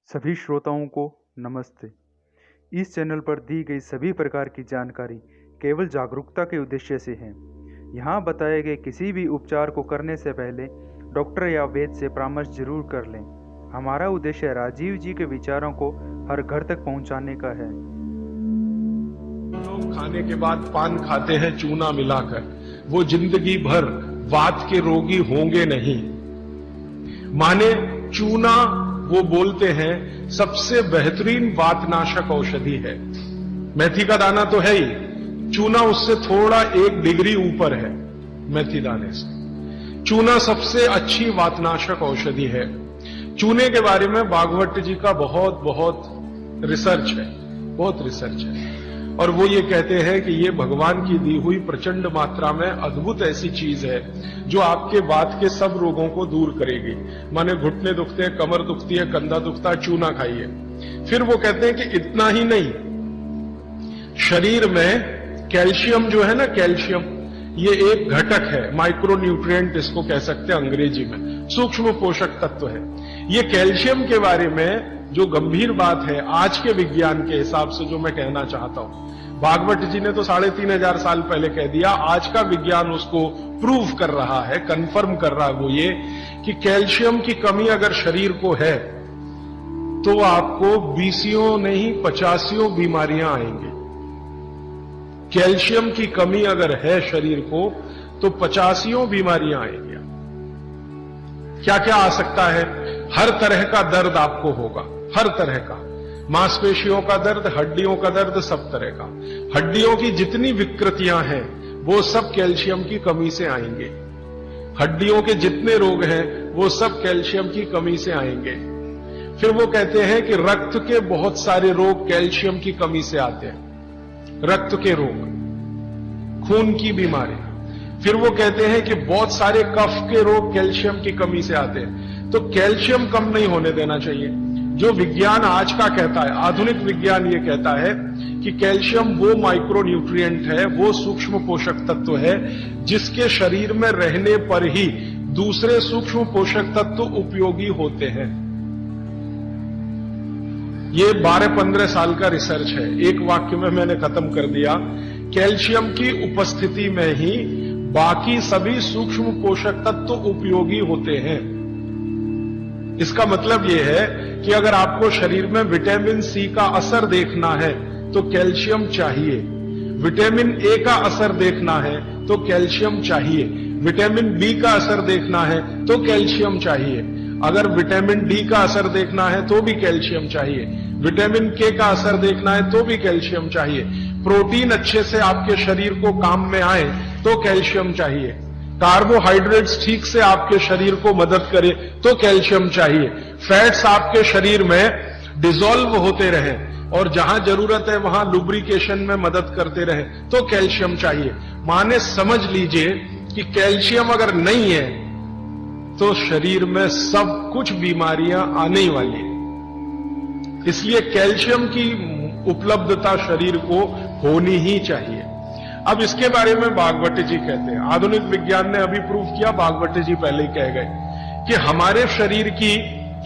सभी श्रोताओं को नमस्ते। इस चैनल पर दी गई सभी प्रकार की जानकारी केवल जागरूकता के उद्देश्य से है। यहाँ बताए गए किसी भी उपचार को करने से पहले डॉक्टर या वैद्य से परामर्श जरूर कर लें। हमारा उद्देश्य राजीव जी के विचारों को हर घर तक पहुँचाने का है। लोग खाने के बाद पान खाते हैं चूना मिलाकर, वो जिंदगी भर वात के रोगी होंगे नहीं। माने चूना वो बोलते हैं सबसे बेहतरीन वातनाशक औषधि है। मेथी का दाना तो है ही, चूना उससे थोड़ा 1 डिग्री ऊपर है। मेथी दाने से चूना सबसे अच्छी वातनाशक औषधि है। चूने के बारे में भागवत जी का बहुत रिसर्च है, बहुत रिसर्च है, और वो ये कहते हैं कि ये भगवान की दी हुई प्रचंड मात्रा में अद्भुत ऐसी चीज है जो आपके वात के सब रोगों को दूर करेगी। माने घुटने दुखते हैं, कमर दुखती है, कंधा दुखता है, चूना खाइए। फिर वो कहते हैं कि इतना ही नहीं, शरीर में कैल्शियम जो है ना, कैल्शियम ये एक घटक है, माइक्रो न्यूट्रिएंट इसको कह सकते हैं अंग्रेजी में, सूक्ष्म पोषक तत्व है। ये कैल्शियम के बारे में जो गंभीर बात है आज के विज्ञान के हिसाब से जो मैं कहना चाहता हूं, भागवत जी ने तो 3500 साल पहले कह दिया, आज का विज्ञान उसको प्रूव कर रहा है, कंफर्म कर रहा है। वो ये कि कैल्शियम की कमी अगर शरीर को है तो आपको 20 नहीं 50 बीमारियां आएंगी। कैल्शियम की कमी अगर है शरीर को तो 50 बीमारियां आएंगी। क्या क्या आ सकता है? हर तरह का दर्द आपको होगा, हर तरह का, मांसपेशियों का दर्द, हड्डियों का दर्द, सब तरह का। हड्डियों की जितनी विकृतियां हैं वो सब कैल्शियम की कमी से आएंगे। हड्डियों के जितने रोग हैं वो सब कैल्शियम की कमी से आएंगे। फिर वो कहते हैं कि रक्त के बहुत सारे रोग कैल्शियम की कमी से आते हैं, रक्त के रोग, खून की बीमारी। फिर वो कहते हैं कि बहुत सारे कफ के रोग कैल्शियम की कमी से आते हैं। तो कैल्शियम कम नहीं होने देना चाहिए। जो विज्ञान आज का कहता है, आधुनिक विज्ञान ये कहता है कि कैल्शियम वो माइक्रो न्यूट्रिएंट है, वो सूक्ष्म पोषक तत्व है जिसके शरीर में रहने पर ही दूसरे सूक्ष्म पोषक तत्व उपयोगी होते हैं। ये 12-15 साल का रिसर्च है। एक वाक्य में मैंने खत्म कर दिया। कैल्शियम की उपस्थिति में ही बाकी सभी सूक्ष्म पोषक तत्व उपयोगी होते हैं। इसका मतलब यह है कि अगर आपको शरीर में विटामिन सी का असर देखना है तो कैल्शियम चाहिए, विटामिन ए का असर देखना है तो कैल्शियम चाहिए, विटामिन बी का असर देखना है तो कैल्शियम चाहिए, अगर विटामिन डी का असर देखना है तो भी कैल्शियम चाहिए, विटामिन के का असर देखना है तो भी कैल्शियम चाहिए, प्रोटीन अच्छे से आपके शरीर को काम में आए तो कैल्शियम चाहिए, कार्बोहाइड्रेट्स ठीक से आपके शरीर को मदद करे तो कैल्शियम चाहिए, फैट्स आपके शरीर में डिसॉल्व होते रहें और जहां जरूरत है वहां लुब्रिकेशन में मदद करते रहे तो कैल्शियम चाहिए। माने समझ लीजिए कि कैल्शियम अगर नहीं है तो शरीर में सब कुछ बीमारियां आने ही वाली है। इसलिए कैल्शियम की उपलब्धता शरीर को होनी ही चाहिए। अब इसके बारे में भागवत जी कहते हैं, आधुनिक विज्ञान ने अभी प्रूव किया, भागवत जी पहले ही कह गए कि हमारे शरीर की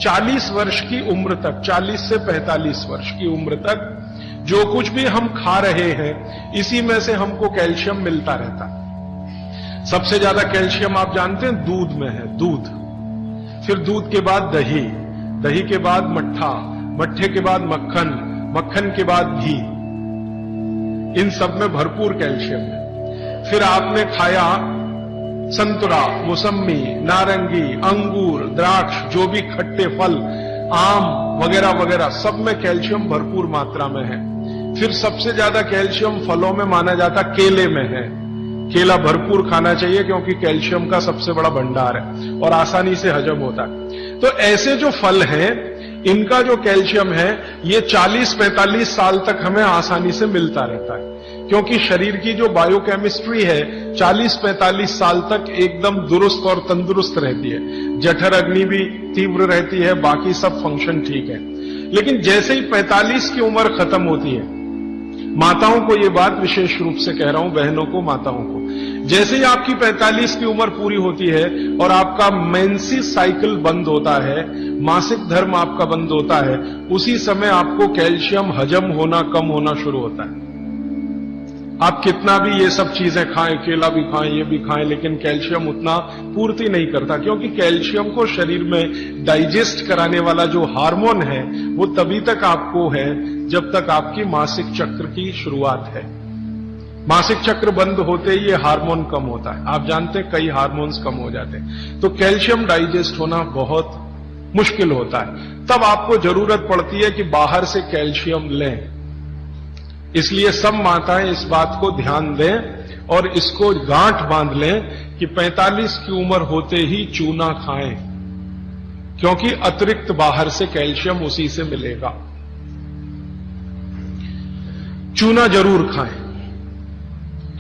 40 वर्ष की उम्र तक, 40 से 45 वर्ष की उम्र तक जो कुछ भी हम खा रहे हैं इसी में से हमको कैल्शियम मिलता रहता है। सबसे ज्यादा कैल्शियम आप जानते हैं दूध में है, दूध, फिर दूध के बाद दही, दही के बाद मट्ठा, मट्ठे के बाद मक्खन, मक्खन के बाद घी, इन सब में भरपूर कैल्शियम है। फिर आपने खाया संतरा, मौसम्मी, नारंगी, अंगूर, द्राक्ष, जो भी खट्टे फल, आम वगैरह वगैरह, सब में कैल्शियम भरपूर मात्रा में है। फिर सबसे ज्यादा कैल्शियम फलों में माना जाता केले में है। केला भरपूर खाना चाहिए क्योंकि कैल्शियम का सबसे बड़ा भंडार है और आसानी से हजम होता है। तो ऐसे जो फल हैं इनका जो कैल्शियम है ये 40-45 साल तक हमें आसानी से मिलता रहता है, क्योंकि शरीर की जो बायोकेमिस्ट्री है 40-45 साल तक एकदम दुरुस्त और तंदुरुस्त रहती है। जठर अग्नि भी तीव्र रहती है, बाकी सब फंक्शन ठीक है। लेकिन जैसे ही 45 की उम्र खत्म होती है माताओं को ये बात विशेष रूप से कह रहा हूं, बहनों को, माताओं को। जैसे ही आपकी 45 की उम्र पूरी होती है और आपका मेंसेस साइकिल बंद होता है, मासिक धर्म आपका बंद होता है, उसी समय आपको कैल्शियम हजम होना कम होना शुरू होता है। आप कितना भी ये सब चीजें खाएं, केला भी खाएं, ये भी खाएं, लेकिन कैल्शियम उतना पूर्ति नहीं करता, क्योंकि कैल्शियम को शरीर में डाइजेस्ट कराने वाला जो हार्मोन है वो तभी तक आपको है जब तक आपकी मासिक चक्र की शुरुआत है। मासिक चक्र बंद होते ही ये हार्मोन कम होता है। आप जानते हैं कई हार्मोन्स कम हो जाते हैं, तो कैल्शियम डाइजेस्ट होना बहुत मुश्किल होता है। तब आपको जरूरत पड़ती है कि बाहर से कैल्शियम लें। इसलिए सब माताएं इस बात को ध्यान दें और इसको गांठ बांध लें कि 45 की उम्र होते ही चूना खाएं, क्योंकि अतिरिक्त बाहर से कैल्शियम उसी से मिलेगा। चूना जरूर खाएं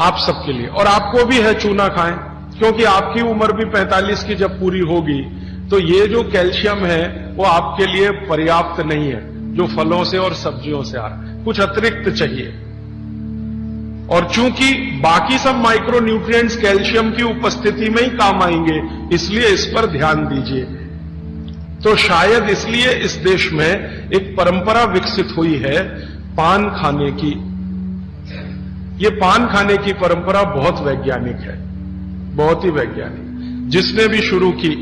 आप सबके लिए, और आपको भी है चूना खाएं, क्योंकि आपकी उम्र भी 45 की जब पूरी होगी तो ये जो कैल्शियम है वो आपके लिए पर्याप्त नहीं है जो फलों से और सब्जियों से आ रहा है, कुछ अतिरिक्त चाहिए। और चूंकि बाकी सब माइक्रो न्यूट्रिएंट्स कैल्शियम की उपस्थिति में ही काम आएंगे, इसलिए इस पर ध्यान दीजिए। तो शायद इसलिए इस देश में एक परंपरा विकसित हुई है पान खाने की। ये पान खाने की परंपरा बहुत वैज्ञानिक है, बहुत ही वैज्ञानिक। जिसने भी शुरू की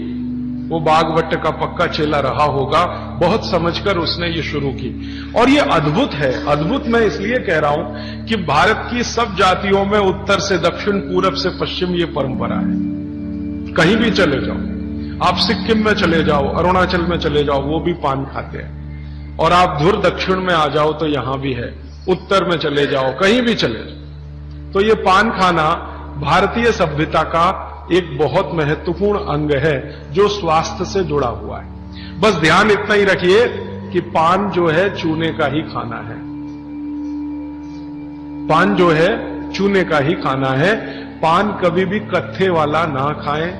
वो बागवट का पक्का चेला रहा होगा, बहुत समझकर उसने ये शुरू की। और ये अद्भुत है। अद्भुत मैं इसलिए कह रहा हूं कि भारत की सब जातियों में उत्तर से दक्षिण, पूरब से पश्चिम ये परंपरा है। कहीं भी चले जाओ, आप सिक्किम में चले जाओ, अरुणाचल में चले जाओ, वो भी पान खाते हैं। और आप धुर दक्षिण में आ जाओ तो यहां भी है, उत्तर में चले जाओ, कहीं भी चले जाओ। तो ये पान खाना भारतीय सभ्यता का एक बहुत महत्वपूर्ण अंग है जो स्वास्थ्य से जुड़ा हुआ है। बस ध्यान इतना ही रखिए कि पान जो है चूने का ही खाना है। पान जो है चूने का ही खाना है। पान कभी भी कत्थे वाला ना खाएं,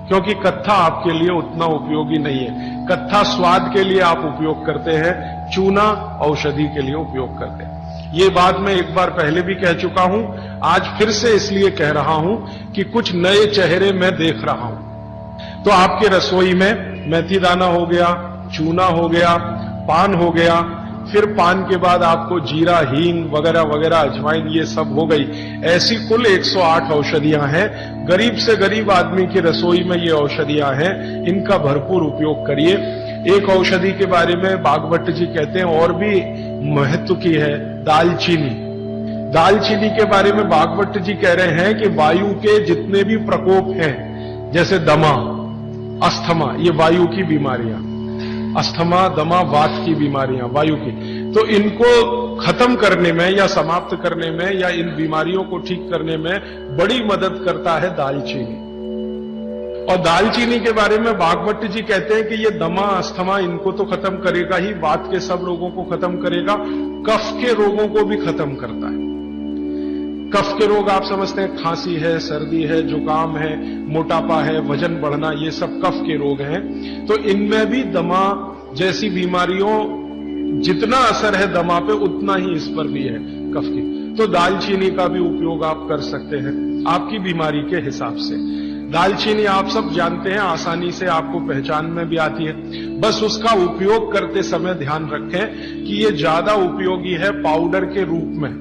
क्योंकि कत्था आपके लिए उतना उपयोगी नहीं है। कत्था स्वाद के लिए आप उपयोग करते हैं, चूना औषधि के लिए उपयोग करते हैं। ये बात मैं एक बार पहले भी कह चुका हूं, आज फिर से इसलिए कह रहा हूं कि कुछ नए चेहरे मैं देख रहा हूं। तो आपके रसोई में मेथी दाना हो गया, चूना हो गया, पान हो गया, फिर पान के बाद आपको जीरा, हींग वगैरह वगैरह, अजवाइन, ये सब हो गई। ऐसी कुल 108 औषधियां हैं। गरीब से गरीब आदमी की रसोई में ये औषधियां हैं, इनका भरपूर उपयोग करिए। एक औषधि के बारे में बागवट जी कहते हैं और भी महत्व की है, दालचीनी। दालचीनी के बारे में बागवट जी कह रहे हैं कि वायु के जितने भी प्रकोप हैं, जैसे दमा, अस्थमा, ये वायु की बीमारियां, अस्थमा, दमा, वात की बीमारियां वायु की, तो इनको खत्म करने में या समाप्त करने में या इन बीमारियों को ठीक करने में बड़ी मदद करता है दालचीनी। और दालचीनी के बारे में बागवट जी कहते हैं कि ये दमा, अस्थमा, इनको तो खत्म करेगा ही, वात के सब रोगों को खत्म करेगा, कफ के रोगों को भी खत्म करता है। कफ के रोग आप समझते हैं, खांसी है, सर्दी है, जुकाम है, मोटापा है, वजन बढ़ना, ये सब कफ के रोग हैं। तो इनमें भी दमा जैसी बीमारियों जितना असर है दमा पे, उतना ही इस पर भी है, कफ की। तो दालचीनी का भी उपयोग आप कर सकते हैं आपकी बीमारी के हिसाब से। दालचीनी आप सब जानते हैं, आसानी से आपको पहचान में भी आती है। बस उसका उपयोग करते समय ध्यान रखें कि ये ज्यादा उपयोगी है पाउडर के रूप में।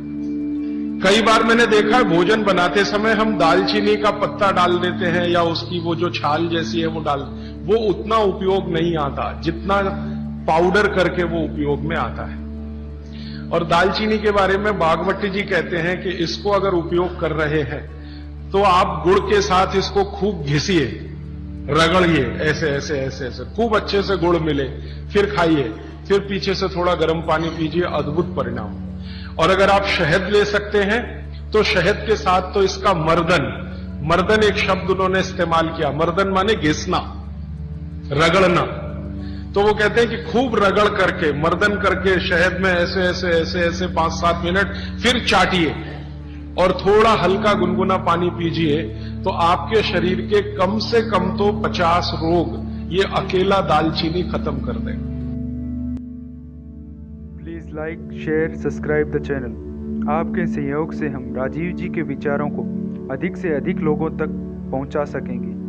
कई बार मैंने देखा है भोजन बनाते समय हम दालचीनी का पत्ता डाल देते हैं या उसकी वो जो छाल जैसी है वो डाल, वो उतना उपयोग नहीं आता जितना पाउडर करके वो उपयोग में आता है। और दालचीनी के बारे में बागवट जी कहते हैं कि इसको अगर उपयोग कर रहे हैं तो आप गुड़ के साथ इसको खूब घिसिए, रगड़िए, ऐसे ऐसे ऐसे ऐसे खूब अच्छे से गुड़ मिले, फिर खाइए, फिर पीछे से थोड़ा गर्म पानी पीजिए, अद्भुत परिणाम। और अगर आप शहद ले सकते हैं तो शहद के साथ तो इसका मर्दन, मर्दन एक शब्द उन्होंने इस्तेमाल किया, मर्दन माने घिसना, रगड़ना। तो वो कहते हैं कि खूब रगड़ करके, मर्दन करके शहद में ऐसे ऐसे ऐसे ऐसे 5-7 मिनट, फिर चाटिए और थोड़ा हल्का गुनगुना पानी पीजिए, तो आपके शरीर के कम से कम तो 50 रोग ये अकेला दालचीनी खत्म कर देगा। Please like, share, subscribe the channel. आपके सहयोग से हम राजीव जी के विचारों को अधिक से अधिक लोगों तक पहुंचा सकेंगे।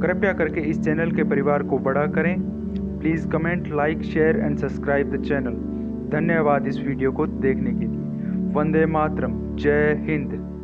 कृपया करके इस चैनल के परिवार को बड़ा करें। Please comment, like, share and subscribe the channel. धन्यवाद इस वीडियो को देखने के लिए। वंदे मातरम। जय हिंद।